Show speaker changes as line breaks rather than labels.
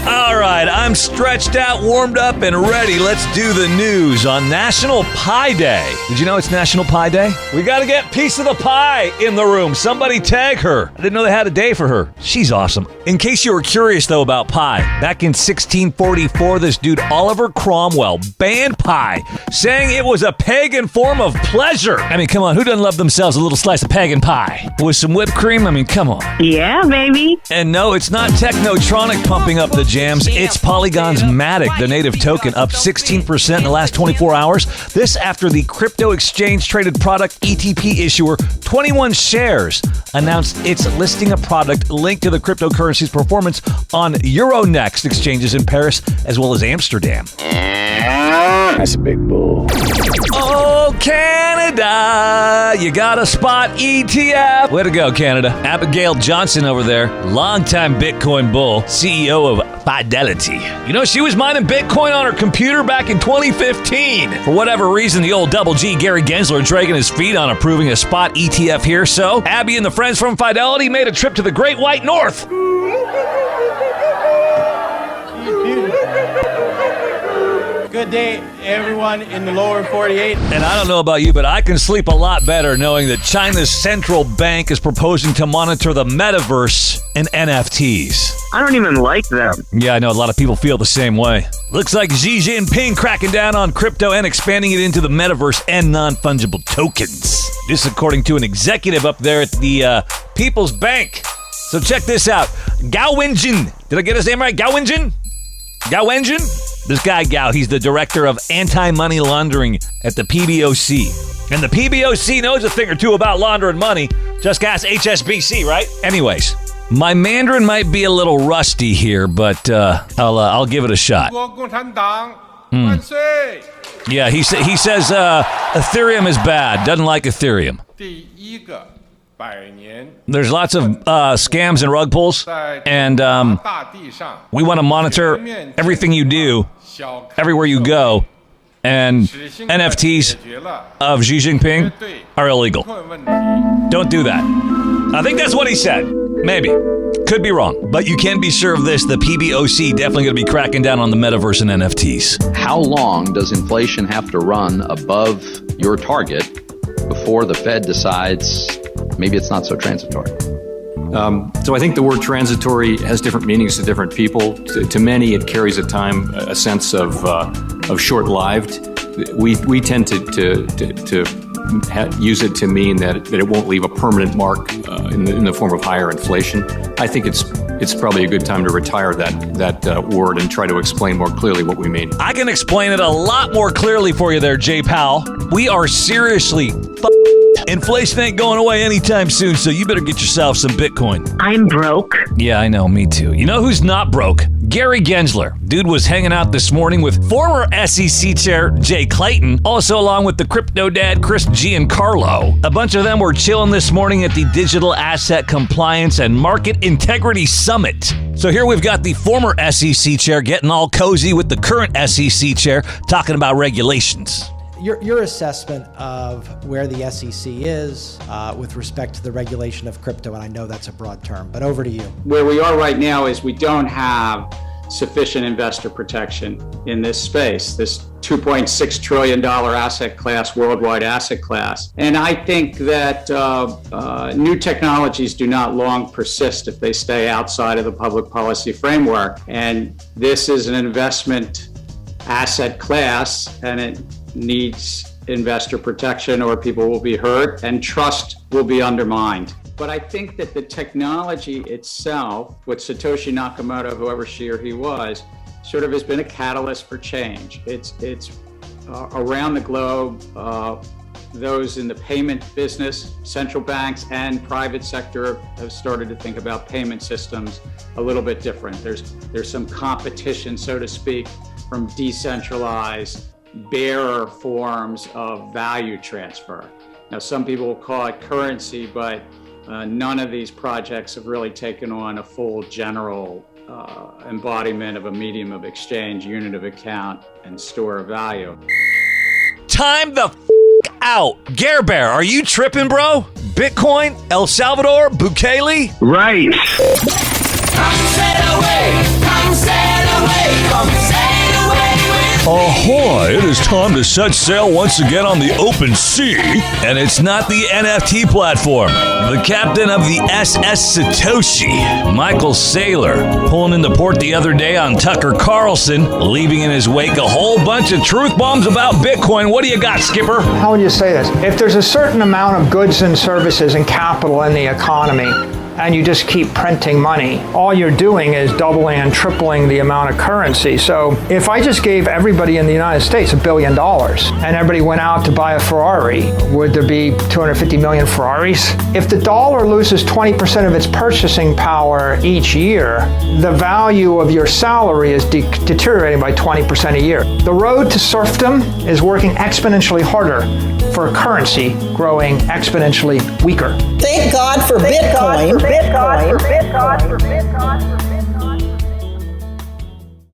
All right, I'm stretched out, warmed up, and ready. Let's do the news on National Pie Day. Did you know it's National Pie Day? We got to get piece of the pie in the room. Somebody tag her. I didn't know they had a day for her. She's awesome. In case you were curious, though, about pie, back in 1644, this dude Oliver Cromwell banned pie, saying it was a pagan form of pleasure. I mean, come on, who doesn't love themselves a little slice of pagan pie? With some whipped cream? I mean, come on.
Yeah, baby.
And no, it's not Technotronic pumping up the jams. It's Polygon's Matic, the native token, up 16% in the last 24 hours. This after the crypto exchange-traded product ETP issuer 21 Shares announced it's listing a product linked to the cryptocurrency's performance on Euronext exchanges in Paris as well as Amsterdam.
That's a big bull.
Oh, Canada, you got a spot ETF. Way to go, Canada. Abigail Johnson over there, longtime Bitcoin bull, CEO of Fidelity. You know, she was mining Bitcoin on her computer back in 2015. For whatever reason, the old double G, Gary Gensler, dragging his feet on approving a spot ETF here. So, Abby and the friends from Fidelity made a trip to the Great White North.
Good day, everyone in the lower 48.
And I don't know about you, but I can sleep a lot better knowing that China's central bank is proposing to monitor the metaverse and NFTs.
I don't even like them.
Yeah, I know a lot of people feel the same way. Looks like Xi Jinping cracking down on crypto and expanding it into the metaverse and non-fungible tokens. This according to an executive up there at the People's Bank. So check this out. Gao Wenjin. Did I get his name right? Gao Wenjin? Gao Wenjin? This guy, Gao, he's the director of anti-money laundering at the PBOC. And the PBOC knows a thing or two about laundering money. Just ask HSBC, right? Anyways, my Mandarin might be a little rusty here, but I'll give it a shot. Yeah, he says Ethereum is bad. Doesn't like Ethereum. There's lots of scams and rug pulls, and we want to monitor everything you do, everywhere you go, and NFTs of Xi Jinping are illegal. Don't do that. I think that's what he said. Maybe. Could be wrong. But you can be sure of this, the PBOC definitely going to be cracking down on the metaverse and NFTs.
How long does inflation have to run above your target before the Fed decides maybe it's not so transitory?
So I think the word transitory has different meanings to different people. To many, it carries a sense of short-lived. We tend to use it to mean that it won't leave a permanent mark in the form of higher inflation. I think it's probably a good time to retire that word and try to explain more clearly what we mean.
I can explain it a lot more clearly for you there, Jay Powell. We are seriously inflation ain't going away anytime soon, so you better get yourself some Bitcoin.
I'm broke.
Yeah, I know, me too. You know who's not broke? Gary Gensler. Dude was hanging out this morning with former SEC Chair Jay Clayton, also along with the crypto dad Chris Giancarlo. A bunch of them were chilling this morning at the Digital Asset Compliance and Market Integrity Summit. So here we've got the former SEC Chair getting all cozy with the current SEC Chair talking about regulations.
Your assessment of where the SEC is with respect to the regulation of crypto, and I know that's a broad term, but over to you.
Where we are right now is we don't have sufficient investor protection in this space, this $2.6 trillion asset class, worldwide asset class. And I think that new technologies do not long persist if they stay outside of the public policy framework. And this is an investment asset class, and it needs investor protection or people will be hurt and trust will be undermined. But I think that the technology itself, with Satoshi Nakamoto, whoever she or he was, sort of has been a catalyst for change. It's around the globe, those in the payment business, central banks and private sector have started to think about payment systems a little bit different. There's some competition, so to speak, from decentralized bearer forms of value transfer. Now, some people will call it currency, but none of these projects have really taken on a full general embodiment of a medium of exchange, unit of account, and store of value.
Time the out. Gare Bear, are you tripping, bro? Bitcoin, El Salvador, Bukele?
Right.
I said
Ahoy! It is time to set sail once again on the open sea. And it's not the NFT platform. The captain of the SS Satoshi, Michael Saylor, pulling into port the other day on Tucker Carlson, leaving in his wake a whole bunch of truth bombs about Bitcoin. What do you got, Skipper?
How would you say this? If there's a certain amount of goods and services and capital in the economy, and you just keep printing money, all you're doing is doubling and tripling the amount of currency. So if I just gave everybody in the United States $1 billion and everybody went out to buy a Ferrari, would there be 250 million Ferraris? If the dollar loses 20% of its purchasing power each year, the value of your salary is deteriorating by 20% a year. The road to serfdom is working exponentially harder for a currency growing exponentially weaker.
Thank God for Bitcoin. Thank God for Bitcoin.